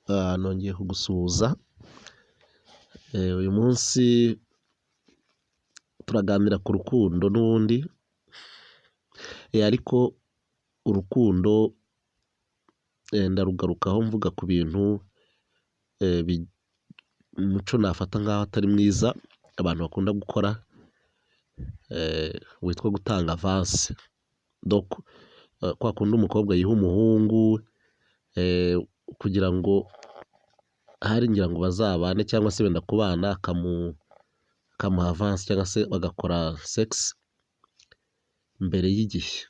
nongeye kugusuhuza. Uyu munsi turaganira ku rukundo n'ubundi, ariko urukundo ndarugarukaho mvuga ku bintu umuco nafata nk'aho atari mwiza abantu bakunda gukora, witwa gutanga avansi. Kwa kundi umukobwa yiha umuhungu kugira ngo ngira ngo bazabane cyangwa se wenda kubana, akamuha avansi cyangwa se bagakora sex mbere y'igihe.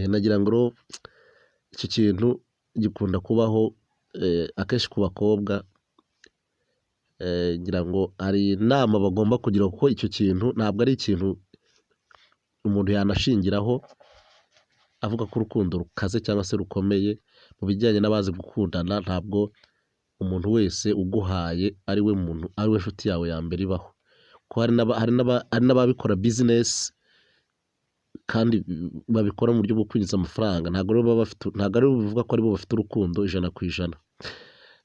Nagira ngo iki kintu gikunda kubaho akenshi ku bakobwa, ngira ngo hari inama bagomba kugira, kuko icyo kintu ntabwo ari ikintu umuntu yanashingiraho avuga ko urukundo rukaze cyangwa se rukomeye. Mu bijyanye n'abazi gukundana, ntabwo umuntu wese uguhaye ari we nshuti yawe ya mbere ibaho, kuko hari n'ababikora bizinesi kandi babikora mu buryo bwo kwinjiza amafaranga. Ntabwo ari bivuga ko aribo bafite urukundo 100%.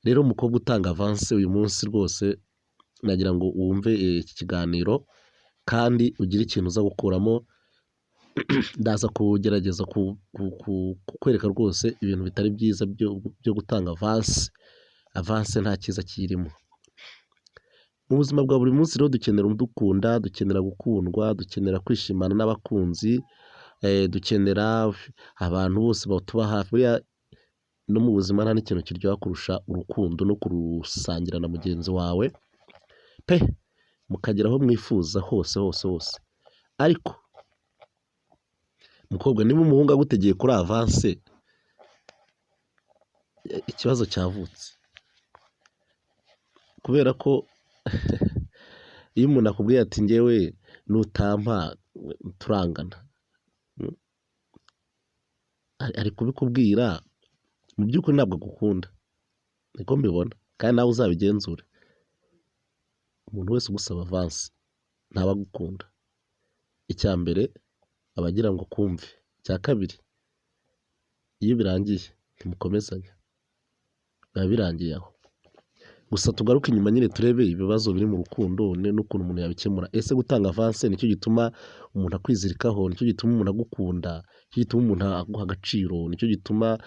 Rero umukobwa utanga avansi uyu munsi rwose nagira ngo wumve iki kiganiro kandi ugire ikintu uza gukuramo. Ndaza kugerageza kukwereka rwose ibintu bitari byiza byo gutanga avansi nta cyiza kirimo. Mu buzima bwa buri munsi rero dukenera udukunda, dukenera gukundwa, dukenera kwishimana n'abakunzi, dukenera abantu bose batuba hafi. Buriya no mu buzima nta n'ikintu kiryoha kurusha urukundo no kurusangira na mugenzi wawe mukagera aho mwifuza hose. Ariko umukobwa, niba umuhungu agutegeye kuri avansi, ikibazo cyavutse, kubera ko iyo umuntu akubwiye ati njyewe nutampa turangana, ari kubikubwira mu by'ukuri ntabwo agukunda. Niko mbibona kandi nawe uzabigenzure. Umuntu wese ugusaba avansi ntaba agukunda. Icya mbere aba agira ngo kumve. Icya kabiri, iyo birangiye ntimukomezanya, biba birangiye aho. Gusa tugaruke inyuma nyine turebe ibibazo biri mu rukundo n'ukuntu umuntu yabikemura. Ese gutanga avansi nicyo gituma umuntu akwizirikaho? Nicyo gituma umuntu agukunda? Nicyo gituma umuntu aguha agaciro? Nicyo gituma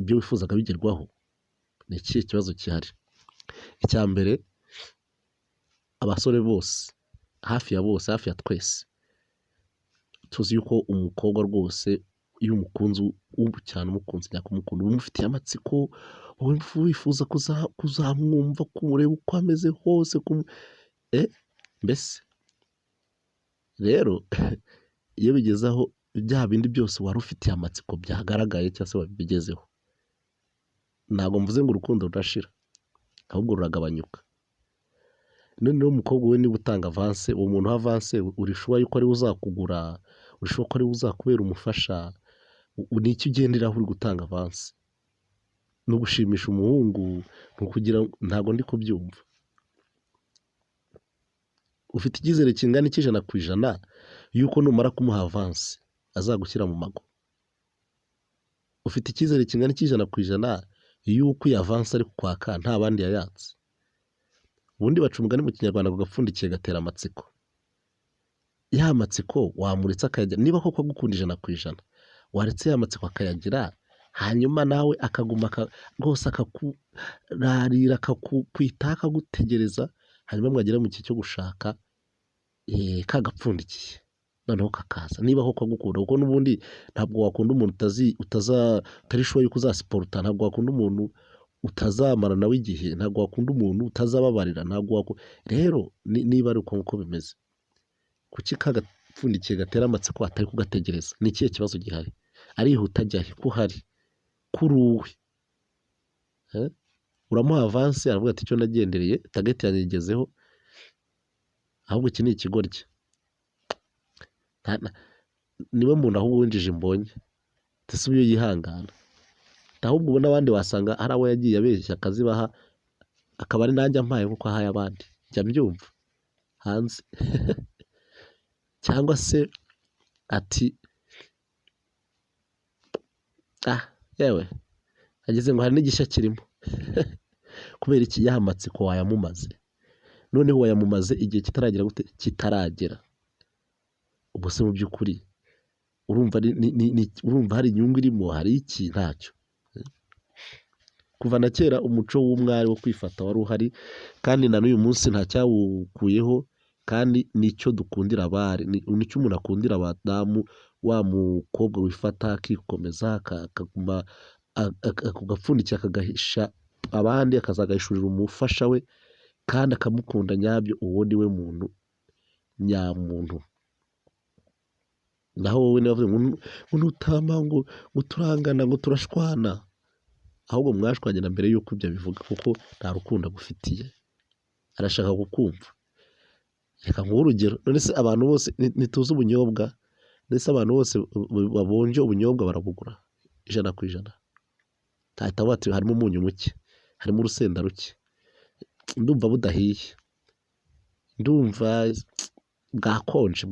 ibyo wifuzaga bigerwaho? Ni ikihe kibazo gihari? Icya mbere, abasore bose, hafi ya twese tuzi yuko umukobwa rwose iyo umukunzi cyane, umukunzi nyakumukunda, uba umufitiye amatsiko, wifuza kuzamwumva, kumureba uko ameze hose, mbese rero iyo bigeze aho bya bindi byose wari ufitiye amatsiko byagaragaye cyangwa se wabigezeho, ntabwo mvuze ngo urukundo rurashira, ahubwo ruragabanyuka. Noneho umukobwa we niba utanga avansi, uwo muntu uha avansi urishuwa yuko ari we uzakugura, urishuwa ko ari we uzakubera umufasha. Ni iki ugenderaho uri gutanga avansi? Ni ugushimisha umuhungu? Ni ukugira? Ntabwo ndi kubyumva. Ufite icyizere kingana iki 100% yuko numara kumuha avansi azagushyira mu mago? Ufite icyizere kingana iki 100% yuko iyi avansi ari kukwaka nta bandi yayatse? Ubundi baca umugani mu Kinyarwanda ngo gapfundikiye gatera amatsiko. Ya matsiko wamuretse akayagira. Niba koko agukunda 100%, waretse ya matsiko akayagira, hanyuma nawe akaguma rwose akakurarira, akakwita, akagutegereza, hanyuma mwagera mu gihe cyo gushaka kagapfundikiye, noneho kakaza. Niba koko agukunda, kuko n'ubundi ntabwo wakunda umuntu utari shuwa yuko uzasiporuta, ntabwo wakunda umuntu utazamara nawe igihe, ntabwo wakunda umuntu utazababarira, rero niba ari uko nguko bimeze, kuki kagapfundikiye gatera amatsiko atari kugategereza? Ni ikihe kibazo gihari? Arihuta ajyahe ko uhari kuri uwe? Uramuha avansi aravuga ati icyo nagendereye tageti yanjye igezeho, ahubwo iki ni ikigoryi. Niwe muntu ahubwo winjije imbonye, ese ubu yihangana? Ahubwo ubona abandi wasanga hari abo yagiye abeshya akazibaha, akaba ari nanjye ampaye kuko ahaye abandi. Jya mbyumva hanze cyangwa se ati yewe ageze ngo hari n'igishya kirimo kubera iki ya matsiko wayamumaze, noneho wayamumaze igihe kitaragera gute, kitaragera. Ubwo se mu by'ukuri urumva hari inyungu irimo, hari iki? Ntacyo. Kuva na kera umuco w'umwari wo kwifata wari uhari, kandi na n'uyu munsi nta cyawukuyeho, kandi nicyo dukundira abari, nicyo umuntu akundira abadamu, wa mukobwa wifata akikomeza akaguma ako gapfundikiye akagahisha abandi, akazagahishurira umufasha we, kandi akamukunda nyabyo, uwo ni we muntu nyamuntu. Naho wowe niba ngo nutama ngo turangana ngo turashwana, ahubwo mwashwanye na mbere y'uko ibyo bivuga, kuko nta rukundo agufitiye, arashaka kukumva. Reka nguhe urugero, none se abantu bose ntituzi ubunyobwa, ndetse abantu bose babonje ubunyobwa barabugura 100%. Tahita bati harimo umunyu muke, harimo urusenda ruke, ndumva budahiye, ndumva bwakonje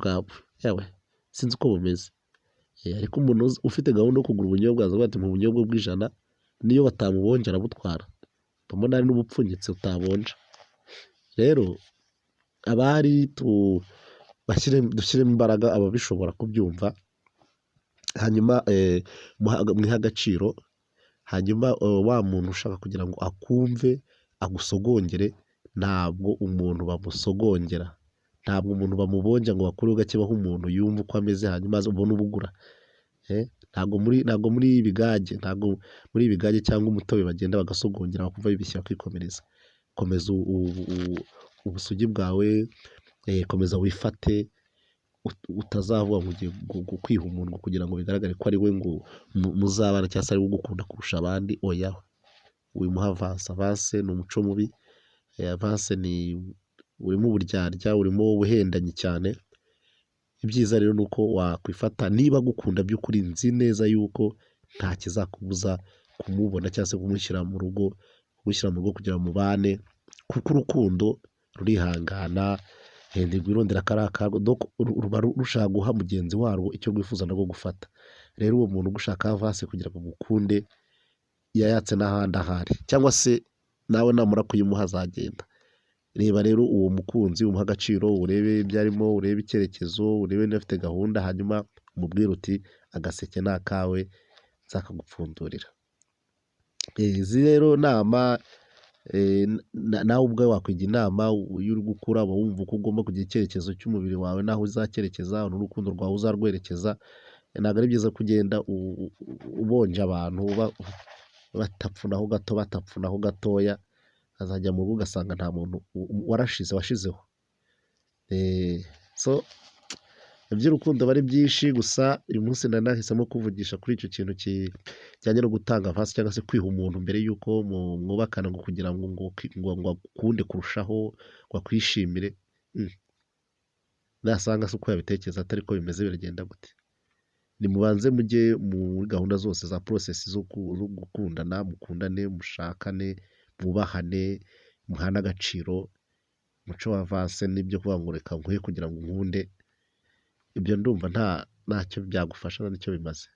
yawe sinzi uko bumeze. Ariko umuntu ufite gahunda yo kugura ubunyobwa azavuga ati mu bunyobwa bw'100, niyo batamubonje arabutwara, mbona ari n'ubupfunyitse utabonja. Rero abari dushyiremo imbaraga, ababishobora kubyumva, hanyuma mwihe agaciro, hanyuma wa muntu ushaka kugira ngo akumve agusogongere, ntabwo umuntu bamusogongera, ntabwo umuntu bamubonja ngo bakureho gake baho umuntu yumva uko ameze, hanyuma ubone ubugura. Ntabwo muri ibigage cyangwa umutobe bagenda bagasogongera bakumva bibishye bakikomereza. Komeza ubusugi bwawe, komeza wifate, utazavuga ngo ugiye kwiha umuntu kugira ngo bigaragare ko ari we ngo muzabana, cyangwa se ari we ugukunda kurusha abandi. Oya, wimuha avance ni umuco mubi. Avance urimo uburyarya, urimo ubuhendanyi cyane. Ibyiza rero ni uko wakwifata, niba agukunda by'ukuri, nzi neza yuko nta kizakubuza kumubona cyangwa se kumushyira mu rugo kugira ngo mubane, kuko urukundo rurihangana, ntirwirondera kariya kago, ruba rushaka guha mugenzi warwo icyo rwifuza nabwo gufata. Rero uwo muntu ugushaka avance kugira ngo mukunde, yayatse n'ahandi ahari, cyangwa se nawe namara kuyimuha azagenda. Reba rero uwo mukunzi, umuha agaciro, urebe ibyo arimo, urebe icyerekezo, urebe niba afite gahunda, hanyuma umubwire uti agaseke ni akawe, nzakagupfundurira. Izi rero nama, nawe ubwawe wakwigira inama, iyo uri gukura uba wumva uko ugomba kugira icyerekezo cy'umubiri wawe, n'aho uzacyerekeza, n'urukundo rwawe uzarwerekeza. Ntabwo ari byiza kugenda ubonje abantu batapfunaho gato, batapfunaho gatoya, azajya mu rugo ugasanga nta muntu washizeho. So iby'urukundo aba ari byinshi, gusa uyu munsi nari nahisemo kuvugisha kuri icyo kintu kijyanye no gutanga avance, cyangwa se kwiha umuntu mbere y'uko mwubakana, ngo kugira ngo akunde kurushaho, ngo akwishimire. Nasanga se uko yabitekereza atari ko bimeze, biragenda gute? Nimubanze mujye muri gahunda zose za process zo gukundana, mukundane, mushakane, mwubahane, muhane agaciro. Umuco wa avance n'ibyo kuvuga ngo reka nguhe kugira ngo nkunde, ibyo ndumva ntacyo byagufasha, nicyo bimaze.